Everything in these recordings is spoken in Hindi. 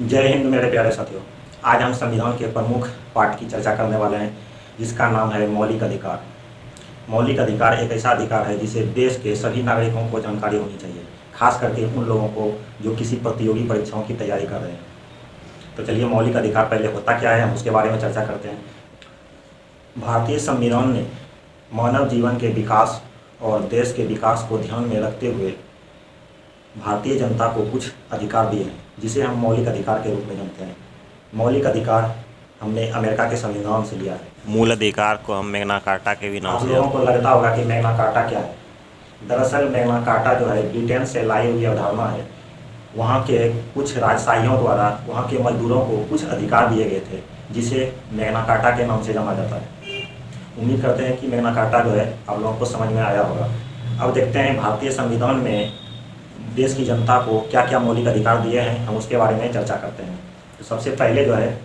जय हिंद मेरे प्यारे साथियों। आज हम संविधान के प्रमुख पाठ की चर्चा करने वाले हैं, जिसका नाम है मौलिक अधिकार। मौलिक अधिकार एक ऐसा अधिकार है जिसे देश के सभी नागरिकों को जानकारी होनी चाहिए, खास करके उन लोगों को जो किसी प्रतियोगी परीक्षाओं की तैयारी कर रहे हैं। तो चलिए, मौलिक अधिकार पहले होता क्या है, हम उसके बारे में चर्चा करते हैं। भारतीय संविधान ने मानव जीवन के विकास और देश के विकास को ध्यान में रखते हुए भारतीय जनता को कुछ अधिकार दिए हैं, जिसे हम मौलिक अधिकार के रूप में जानते हैं। मौलिक अधिकार हमने अमेरिका के संविधान से लिया है। मूल अधिकार को हम मैग्ना कार्टा के भी नाम आप से लोगों को लगता होगा कि मैग्ना कार्टा क्या है। दरअसल मैग्ना कार्टा जो है ब्रिटेन से लाई हुई अवधारणा है। वहाँ के कुछ राजशाहियों द्वारा वहाँ के मजदूरों को कुछ अधिकार दिए गए थे, जिसे मैग्ना कार्टा के नाम से जाना जाता है। उम्मीद करते हैं कि मैग्ना कार्टा जो है आप लोगों को समझ में आया होगा। अब देखते हैं भारतीय संविधान में देश की जनता को क्या क्या मौलिक अधिकार दिए हैं, हम उसके बारे में चर्चा करते हैं। तो सबसे पहले जो है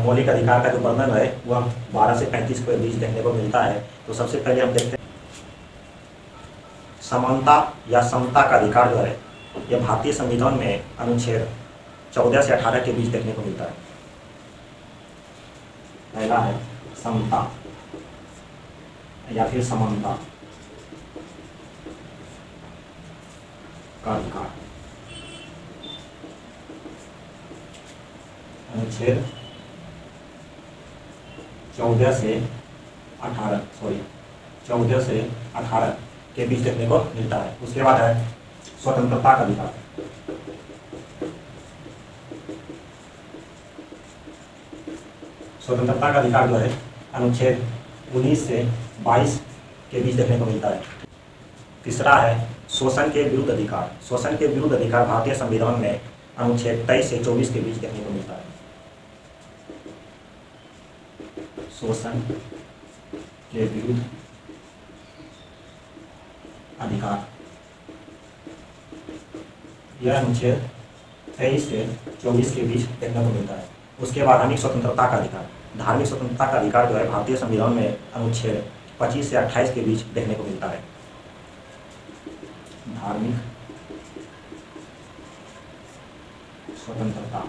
मौलिक अधिकार का जो वर्णन है वह 12 से 35 के बीच देखने को मिलता है। तो सबसे पहले हम देखते हैं समानता या समता का अधिकार जो है, यह भारतीय संविधान में अनुच्छेद 14 से 18 के बीच देखने को मिलता है। पहला है समता या फिर समानता का अधिकार। अनुच्छेद 14 से 18 के बीच देखने को मिलता है। उसके बाद है स्वतंत्रता का अधिकार। स्वतंत्रता का अधिकार जो है अनुच्छेद 19 से 22 के बीच देखने को मिलता है। तीसरा है शोषण के विरुद्ध अधिकार। शोषण के विरुद्ध अधिकार भारतीय संविधान में अनुच्छेद 23 से 24 के बीच देखने को मिलता है। शोषण के विरुद्ध अधिकार यह अनुच्छेद 23 से 24 के बीच देखने को मिलता है। उसके बाद धार्मिक स्वतंत्रता का अधिकार। धार्मिक स्वतंत्रता का अधिकार जो है भारतीय संविधान में अनुच्छेद 25 से 28 के बीच देखने को मिलता है। धार्मिक स्वतंत्रता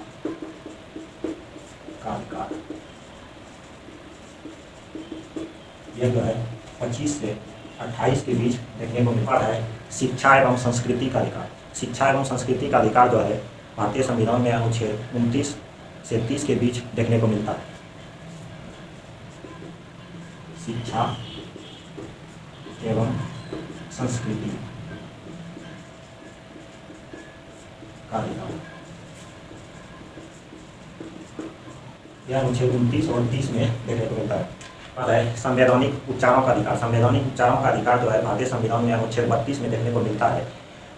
का अधिकार यह जो है 25 से 28 के बीच देखने को मिलता है। शिक्षा एवं संस्कृति का अधिकार। शिक्षा एवं संस्कृति का अधिकार जो है भारतीय संविधान में अनुच्छेद 29 से 30 के बीच देखने को मिलता है। शिक्षा एवं संस्कृति का अधिकार यह अनुच्छेद 29 और 30 में देखने को मिलता है। और है संवैधानिक उपचारों का अधिकार। संवैधानिक उपचारों का अधिकार जो है भारतीय संविधान में अनुच्छेद 32 में देखने को मिलता है,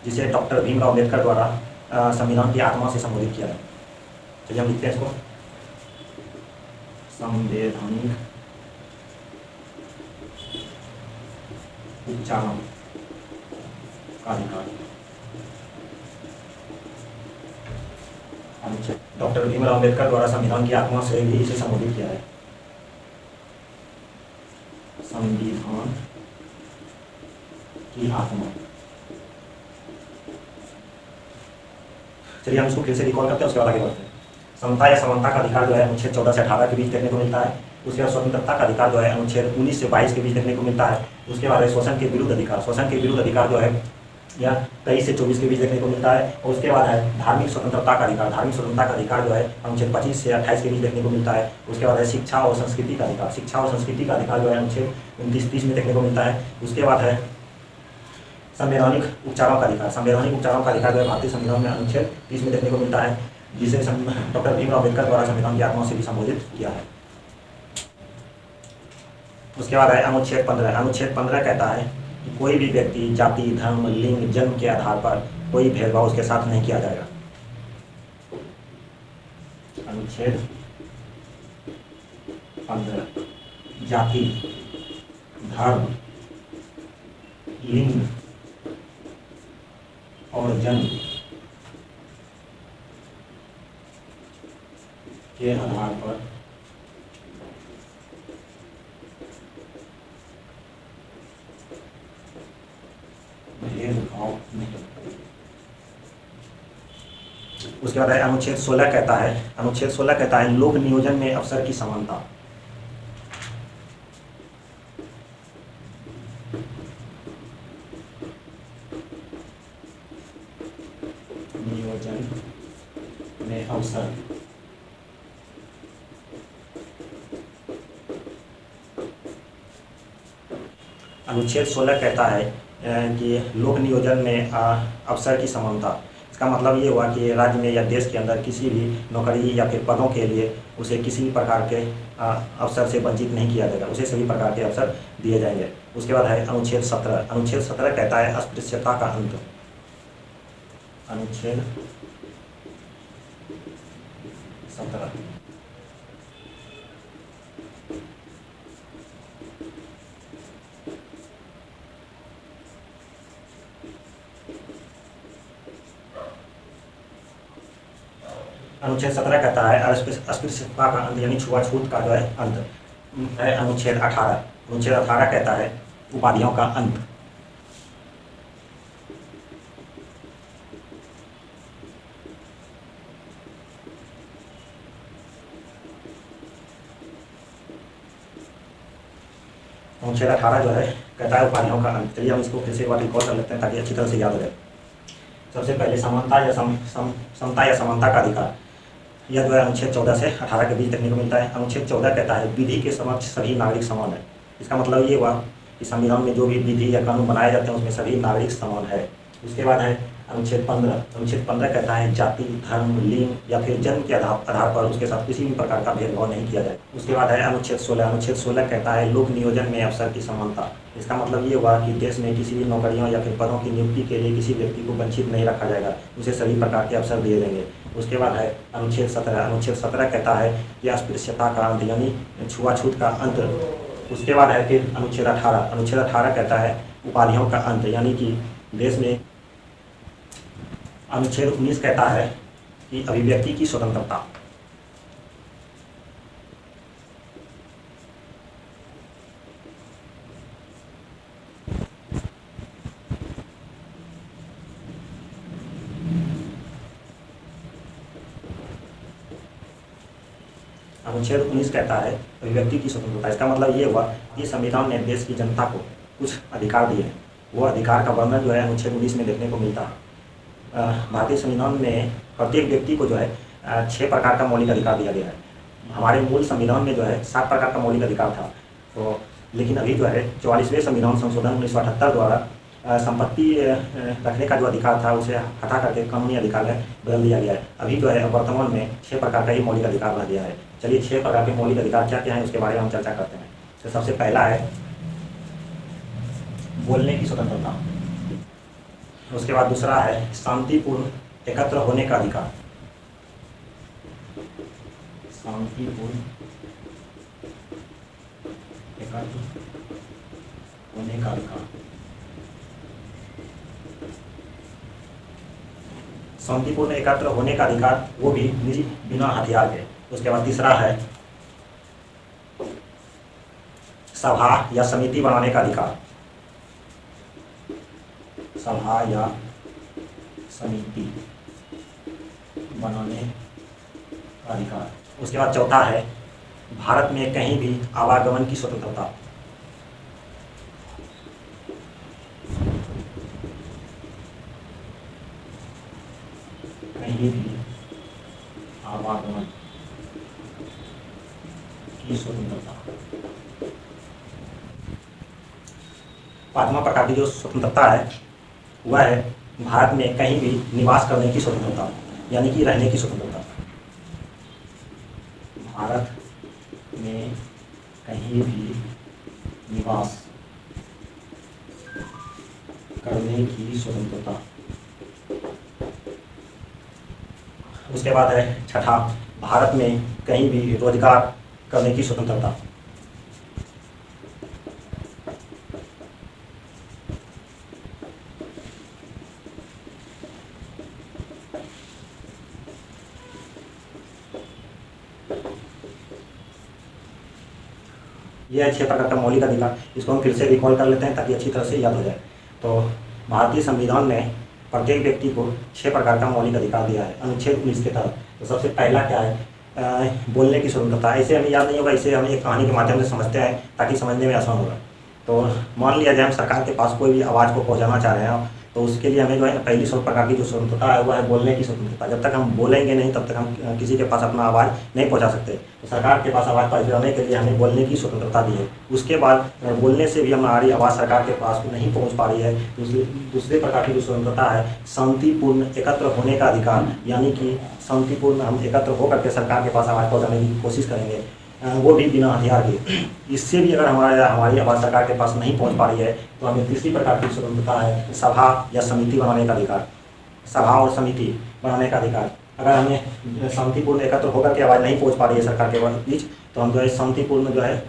जिसे डॉक्टर भीमराव अम्बेडकर द्वारा संविधान की आत्मा से संबोधित किया है। चलिए हम लिखते हैं इसको, संवैधानिक उपचारों का अधिकार। डॉक्टर भीमराव अम्बेडकर द्वारा संविधान की आत्मा से भी इसे संबोधित किया है। संविधान की आत्मा। चलिए हम इसको फिर से रिकॉल करते हैं, उसके बाद आगे बढ़ते हैं। समता या समानता का अधिकार जो है अनुच्छेद 14 से 18 के बीच देखने को मिलता है। उसके बाद स्वतंत्रता का अधिकार जो है अनुच्छेद 19 से 22 के बीच देखने को मिलता है। उसके बाद है शोषण के विरुद्ध अधिकार। शोषण के विरुद्ध अधिकार जो है यह 23 से 24 के बीच देखने को मिलता है। और उसके बाद है धार्मिक स्वतंत्रता का अधिकार। धार्मिक स्वतंत्रता का अधिकार जो है अनुच्छेद 25 से 28 के बीच देखने को मिलता है। उसके बाद है शिक्षा और संस्कृति का अधिकार। शिक्षा और संस्कृति का अधिकार जो है अनुच्छेद 29-30 में देखने को मिलता है। उसके बाद है संवैधानिक उपचारों का अधिकार। संवैधानिक उपचारों का अधिकार जो है भारतीय संविधान में अनुच्छेद 30 में देखने को मिलता है, जिसे डॉक्टर भीमराव अम्बेडकर द्वारा संविधान की आत्मा से भी संबोधित किया है। उसके बाद है अनुच्छेद 15। अनुच्छेद 15 कहता है कि कोई भी व्यक्ति जाति, धर्म, लिंग, जन्म के आधार पर कोई भेदभाव उसके साथ नहीं किया जाएगा। अनुच्छेद 15 जाति, धर्म, लिंग और जन्म के आधार पर भेदभाव नहीं। उसके बाद है अनुच्छेद 16 कहता है, अनुच्छेद 16 कहता है लोक नियोजन में अवसर की समानता। नियोजन में अवसर अनुच्छेद 16 कहता है कि लोक नियोजन में अवसर की समानता। इसका मतलब ये हुआ कि राज्य में या देश के अंदर किसी भी नौकरी या फिर पदों के लिए उसे किसी भी प्रकार के अवसर से वंचित नहीं किया जाएगा, उसे सभी प्रकार के अवसर दिए जाएंगे। उसके बाद है अनुच्छेद 17, अनुच्छेद 17 कहता है अस्पृश्यता का अंत। अनुच्छेद 17 अनुच्छेद 17 कहता है अस्पृश्यता का अंत यानी छुआछूत का जो है अंत है। अनुच्छेद 18, अनुच्छेद 18 कहता है उपाधियों का अंत। अनुच्छेद 18 जो है कहता है उपाधियों का अंत। चलिए हम इसको फिर से एक बार रिकॉर्ड कर लेते हैं ताकि अच्छी तरह से याद रहे। सबसे पहले समानता या समता या समानता का अधिकार, यह जो है अनुच्छेद 14 से 18 के बीच देखने को मिलता है। अनुच्छेद 14 कहता है विधि के समक्ष सभी नागरिक समान है। इसका मतलब ये हुआ कि संविधान में जो भी विधि या कानून बनाए जाते हैं उसमें सभी नागरिक समान है। उसके बाद है अनुच्छेद 15, अनुच्छेद 15 कहता है जाति, धर्म, लिंग या फिर जन्म के आधार पर उसके साथ किसी भी प्रकार का भेदभाव नहीं किया जाए। उसके बाद है अनुच्छेद 16, अनुच्छेद 16 कहता है लोक नियोजन में अवसर की समानता। इसका मतलब ये हुआ कि देश में किसी भी नौकरियों या फिर पदों की नियुक्ति के लिए किसी व्यक्ति को वंचित नहीं रखा जाएगा, उसे सभी प्रकार के अवसर दिए जाएंगे। उसके बाद है अनुच्छेद 17, अनुच्छेद 17 कहता है कि अस्पृश्यता का अंत यानी छुआछूत का अंत। उसके बाद है फिर अनुच्छेद 18, अनुच्छेद 18 कहता है उपाधियों का अंत यानी कि देश में। अनुच्छेद 19 कहता है कि अभिव्यक्ति की स्वतंत्रता। अनुच्छेद 19 कहता है अभिव्यक्ति की स्वतंत्रता। इसका मतलब ये हुआ कि संविधान ने देश की जनता को कुछ अधिकार दिए हैं। वो अधिकार का वर्णन जो है अनुच्छेद 19 में देखने को मिलता है। भारतीय संविधान में प्रत्येक व्यक्ति को जो है 6 प्रकार का मौलिक अधिकार दिया गया है। हमारे मूल संविधान में जो है 7 प्रकार का मौलिक अधिकार था, तो लेकिन अभी जो है 44वें संविधान संशोधन 1978 द्वारा संपत्ति रखने का जो अधिकार था उसे हटा करके कानूनी अधिकार में बदल दिया गया है। अभी जो है वर्तमान में 6 प्रकार का ही मौलिक अधिकार रह गया है। चलिए 6 प्रकार के मौलिक अधिकार क्या क्या हैं उसके बारे में हम चर्चा करते हैं। तो सबसे पहला है बोलने की स्वतंत्रता। उसके बाद दूसरा है शांतिपूर्ण एकत्र होने का अधिकार। शांतिपूर्ण एकत्र होने का अधिकार। शांतिपूर्ण एकत्र होने का अधिकार, वो भी बिना हथियार के। उसके बाद तीसरा है सभा या समिति बनाने का अधिकार। सभा या समिति बनाने का अधिकार। उसके बाद चौथा है भारत में कहीं भी आवागमन की स्वतंत्रता। कहीं भी आवागमन की स्वतंत्रता। पांचवा प्रकार की जो स्वतंत्रता है वह है भारत में कहीं भी निवास करने की स्वतंत्रता यानी कि रहने की स्वतंत्रता। भारत में कहीं भी निवास करने की स्वतंत्रता। उसके बाद है छठा भारत में कहीं भी रोजगार करने की स्वतंत्रता। यह 6 प्रकार का मौलिक अधिकार, इसको हम फिर से रिकॉल कर लेते हैं ताकि अच्छी तरह से याद हो जाए। तो भारतीय संविधान में प्रत्येक व्यक्ति को 6 प्रकार का मौलिक अधिकार दिया है अनुच्छेद 19 के तहत। तो सबसे पहला क्या है, बोलने की स्वतंत्रता। ऐसे हमें याद नहीं होगा, इसे हम एक कहानी के माध्यम से समझते हैं ताकि समझने में आसान होगा। तो मान लिया जाए हम सरकार के पास कोई भी आवाज़ को पहुंचाना चाह रहे हैं, तो उसके लिए हमें जो है पहली 100 प्रकार की जो स्वतंत्रता है वो है बोलने की स्वतंत्रता। जब तक हम बोलेंगे नहीं तब तक हम किसी के पास अपना आवाज़ नहीं पहुंचा सकते। तो सरकार के पास आवाज़ पहुंचाने के लिए हमें बोलने की स्वतंत्रता दी है। उसके बाद बोलने से भी हमारी आवाज़ सरकार के पास नहीं पहुँच पा रही है, दूसरे प्रकार की जो स्वतंत्रता है शांतिपूर्ण एकत्र होने का अधिकार, यानी कि शांतिपूर्ण हम एकत्र होकर के सरकार के पास आवाज़ पहुँचाने की कोशिश करेंगे, वो भी बिना हथियार के। इससे भी अगर हमारी आवाज़ सरकार के पास नहीं पहुंच पा रही है तो हमें तीसरी प्रकार की स्वतंत्रता है सभा या समिति बनाने का अधिकार। सभा और समिति बनाने का अधिकार, अगर हमें शांतिपूर्ण एकत्र होकर के आवाज़ नहीं पहुंच पा रही है सरकार के बीच, तो हम जो है शांतिपूर्ण जो है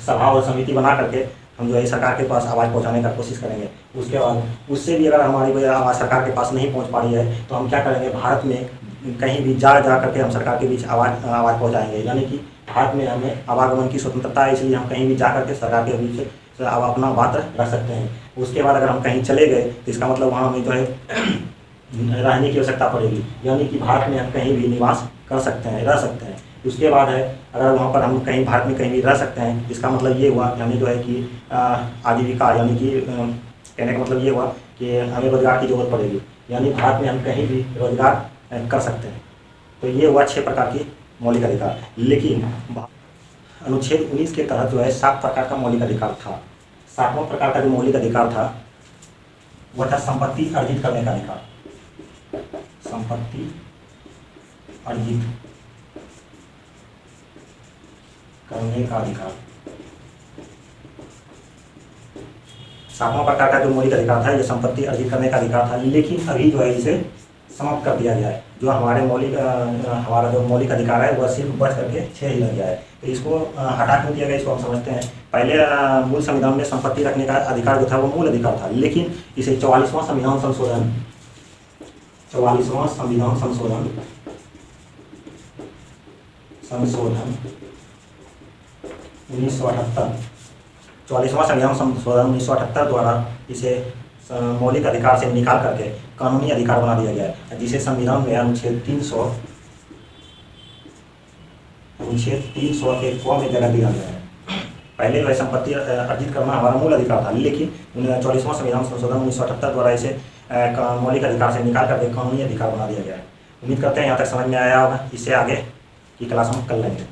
सभा और समिति बना करके हम जो है सरकार के पास आवाज़ पहुँचाने का कोशिश करेंगे। उसके बाद उससे भी अगर हमारी आवाज़ सरकार के पास नहीं पहुँच पा रही है तो हम क्या करेंगे, भारत में कहीं भी जा करके हम सरकार के बीच आवाज़ पहुँचाएंगे। यानी कि भारत में हमें आवागमन की स्वतंत्रता है, इसलिए हम कहीं भी जा करके सरकार के बीच अपना बात रख सकते हैं। उसके बाद अगर हम कहीं चले गए तो इसका मतलब वहाँ हमें जो है रहने की आवश्यकता पड़ेगी, यानी कि भारत में हम कहीं भी निवास कर सकते हैं, रह सकते हैं। उसके बाद है अगर वहाँ पर हम कहीं भारत में कहीं भी रह सकते हैं, इसका मतलब ये हुआ यानी जो है कि आजीविका, यानी कि कहने का मतलब ये हुआ कि हमें रोजगार की जरूरत पड़ेगी, यानी भारत में हम कहीं भी रोजगार कर सकते हैं। तो ये हुआ 6 प्रकार की मौलिक अधिकार। लेकिन अनुच्छेद 19 के तहत जो है 7 प्रकार का मौलिक अधिकार था। 7वां प्रकार का जो मौलिक अधिकार था वह था संपत्ति अर्जित करने का अधिकार। संपत्ति अर्जित करने का अधिकार 7वां प्रकार का जो मौलिक अधिकार था ये संपत्ति अर्जित करने का अधिकार था। लेकिन अभी जो है इसे समाप्त कर दिया गया है। जो हमारा जो मौलिक अधिकार है वह सिर्फ बच करके 6 ही रह गया है। तो इसको हटा क्यों दिया गया, इसको हम समझते हैं। पहले मूल संविधान में संपत्ति रखने का अधिकार जो था वो मूल अधिकार था, लेकिन इसे 44वां संविधान संशोधन 1978 44वां संविधान संशोधन 1978 द्वारा इसे मौलिक अधिकार से निकाल करके कानूनी अधिकार बना दिया गया है, जिसे संविधान में अनुच्छेद 300 के क में जगह दिया गया है। पहले वह संपत्ति अर्जित करना हमारा मूल अधिकार था, लेकिन 44वां संविधान संशोधन 1978 द्वारा इसे मौलिक अधिकार से निकाल करके कानूनी अधिकार बना दिया गया है। उम्मीद करते हैं यहाँ तक समझ में आया होगा। इससे आगे की क्लास हम कर लेंगे।